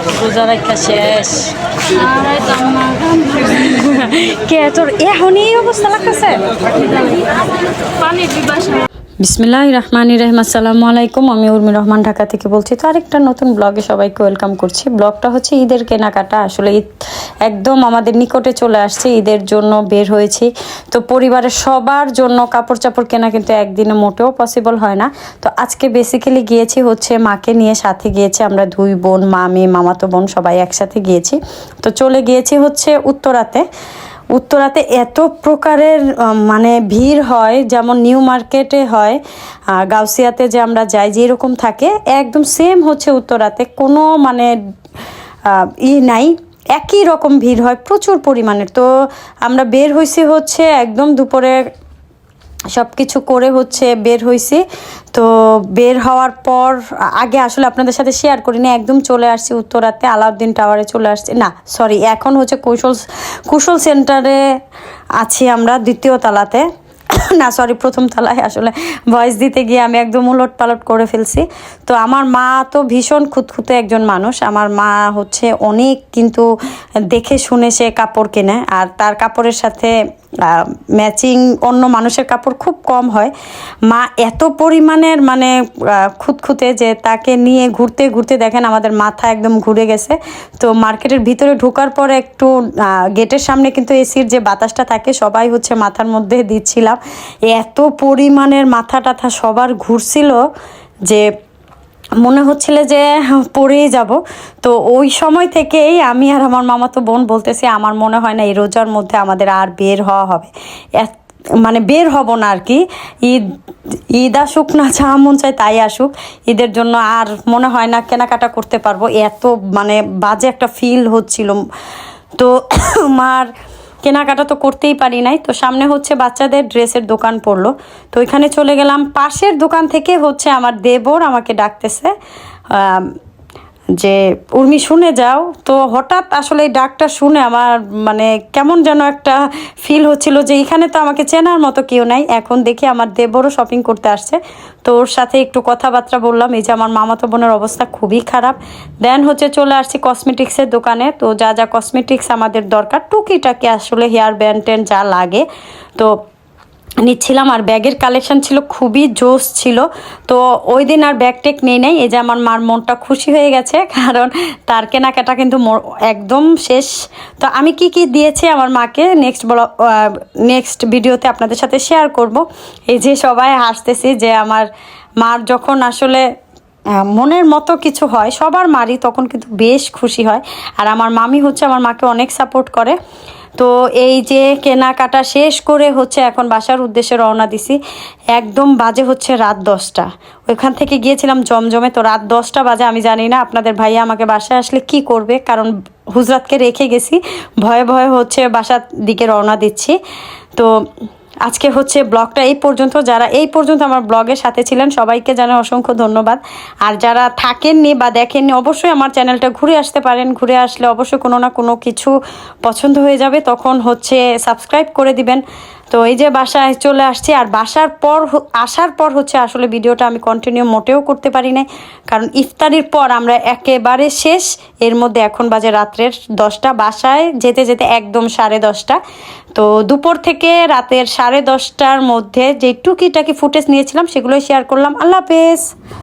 রোজা রাখা শেষ কে তোর এখনই এই অবস্থা লাগতেছে। বিসমিল্লাহির রহমানির রহিম। আসসালামু আলাইকুম, আমি উর্মি রহমান ঢাকা থেকে বলছি। তো আরেকটা নতুন ব্লগে সবাইকে ওয়েলকাম করছি। ব্লগটা হচ্ছে ঈদের কেনাকাটা। আসলে ঈদ একদম আমাদের নিকটে চলে আসছে, ঈদের জন্য বের হয়েছি। তো পরিবারের সবার জন্য কাপড় চাপড় কেনা কিন্তু একদিনে মোটেও পসিবল হয় না। তো আজকে বেসিক্যালি গিয়েছি হচ্ছে মাকে নিয়ে, সাথে গিয়েছি আমরা দুই বোন, মামি, মামাতো বোন সবাই একসাথে গিয়েছি। তো চলে গিয়েছি হচ্ছে উত্তরাতে এত প্রকারের মানে ভিড় হয়, যেমন নিউ মার্কেটে হয়, গাউসিয়াতে যে আমরা যাই যেরকম থাকে একদম সেম হচ্ছে উত্তরাতে। কোনো মানে নাই, একই রকম ভিড় হয় প্রচুর পরিমাণের। তো আমরা বের হয়েছি হচ্ছে একদম দুপুরে সব কিছু করে হচ্ছে বের হয়েছি। তো বের হওয়ার পর আগে আসলে আপনাদের সাথে শেয়ার করিনি, একদম চলে আসছি উত্তরাতে আলাউদ্দিন টাওয়ারে চলে আসছি, না সরি, এখন হচ্ছে কুশল সেন্টারে আছি আমরা, দ্বিতীয় তলাতে না সরি প্রথম তলায়। আসলে ভয়েস দিতে গিয়ে আমি একদম উলট পালট করে ফেলছি। তো আমার মা তো ভীষণ খুঁতখুঁতে একজন মানুষ। আমার মা হচ্ছে অনেক কিন্তু দেখে শুনে সে কাপড় কেনে, আর তার কাপড়ের সাথে ম্যাচিং অন্য মানুষের কাপড় খুব কম হয়। মা এত পরিমাণের মানে খুঁতখুঁতে যে তাকে নিয়ে ঘুরতে ঘুরতে দেখেন আমাদের মাথা একদম ঘুরে গেছে। তো মার্কেটের ভিতরে ঢোকার পরে একটু গেটের সামনে কিন্তু এসির যে বাতাসটা থাকে সবাই হচ্ছে মাথার মধ্যে দিচ্ছিলাম। এত পরিমাণের মাথা টাথা সবার ঘুরছিল যে মনে হচ্ছিল যে পড়েই যাব। তো ওই সময় থেকেই আমি আর আমার মামাতো বোন বলতেছি আমার মনে হয় না এই রোজার মধ্যে আমাদের আর বের হওয়া হবে, মানে বের হব না আর কি। ঈদ আসুক না, যা মন চায় তাই আসুক, ঈদের জন্য আর মনে হয় না কেনাকাটা করতে পারবো। এত মানে বাজে একটা ফিল হচ্ছিল। তো আমার কেনাকাটা তো করতেই পারি নাই। তো সামনে হচ্ছে বাচ্চাদের ড্রেসের দোকান পড়লো, তো ওইখানে চলে গেলাম। পাশের দোকান থেকে হচ্ছে আমার দেবর আমাকে ডাকতেছে যে উর্মি শুনে যাও। তো হঠাৎ আসলে এই ডাকটা শুনে আমার মানে কেমন যেন একটা ফিল হচ্ছিল যে এখানে তো আমাকে চেনার মতো কেউ নাই। এখন দেখি আমার দেবরও শপিং করতে আসছে, তো ওর সাথে একটু কথাবার্তা বললাম। এই যে আমার মামাতো বোনের অবস্থা খুবই খারাপ। দেন হচ্ছে চলে আসছি কসমেটিক্সের দোকানে। তো যা যা কসমেটিক্স আমাদের দরকার টুকিটাকি আসলে হেয়ার ব্যান্ড ট্যান্ড যা লাগে তো নিচ্ছিলাম। আর ব্যাগের কালেকশন ছিল খুবই জোস ছিল। তো ওই দিন আর ব্যাগ টেক নেই নাই। এই যে আমার মার মনটা খুশি হয়ে গেছে, কারণ তার কেনাকাটা কিন্তু একদম শেষ। তো আমি কি কি দিয়েছি আমার মাকে নেক্সট ভিডিওতে আপনাদের সাথে শেয়ার করব। এই যে সবাই হাসতেছি যে আমার মার যখন আসলে মনের মতো কিছু হয় সবার মারই, তখন কিন্তু বেশ খুশি হয়। আর আমার মামি হচ্ছে আমার মাকে অনেক সাপোর্ট করে। তো এই যে কেনাকাটা শেষ করে হচ্ছে এখন বাসার উদ্দেশ্যে রওনা দিছি। একদম বাজে হচ্ছে রাত 10টা। ওইখান থেকে গিয়েছিলাম জমজমে। তো রাত 10টা বাজে, আমি জানি না আপনাদের ভাইয়া আমাকে বাসায় আসলে কি করবে, কারণ হুজরাতকে রেখে গেছি, ভয়ে ভয়ে হচ্ছে বাসার দিকে রওনা দিচ্ছি। তো আজকে হচ্ছে ব্লগটা এই পর্যন্ত। যারা এই পর্যন্ত আমার ব্লগের সাথে ছিলেন সবাইকে জানাই অসংখ্য ধন্যবাদ। আর যারা থাকেননি বা দেখেননি অবশ্যই আমার চ্যানেলটা ঘুরে আসতে পারেন। ঘুরে আসলে অবশ্যই কোনো না কোনো কিছু পছন্দ হয়ে যাবে, তখন হচ্ছে সাবস্ক্রাইব করে দিবেন। তো এই যে বাসায় চলে আসছি, আর আসার পর হচ্ছে আসলে ভিডিওটা আমি কন্টিনিউ মোটেও করতে পারি নাই, কারণ ইফতারির পর আমরা একেবারে শেষ। এর মধ্যে এখন বাজে রাত্রের 10টা, বাসায় যেতে যেতে একদম 10:30। তো দুপুর থেকে রাতের 10:30টার মধ্যে যে টুকিটাকি ফুটেজ নিয়েছিলাম সেগুলোই শেয়ার করলাম। আল্লাহ হাফেজ।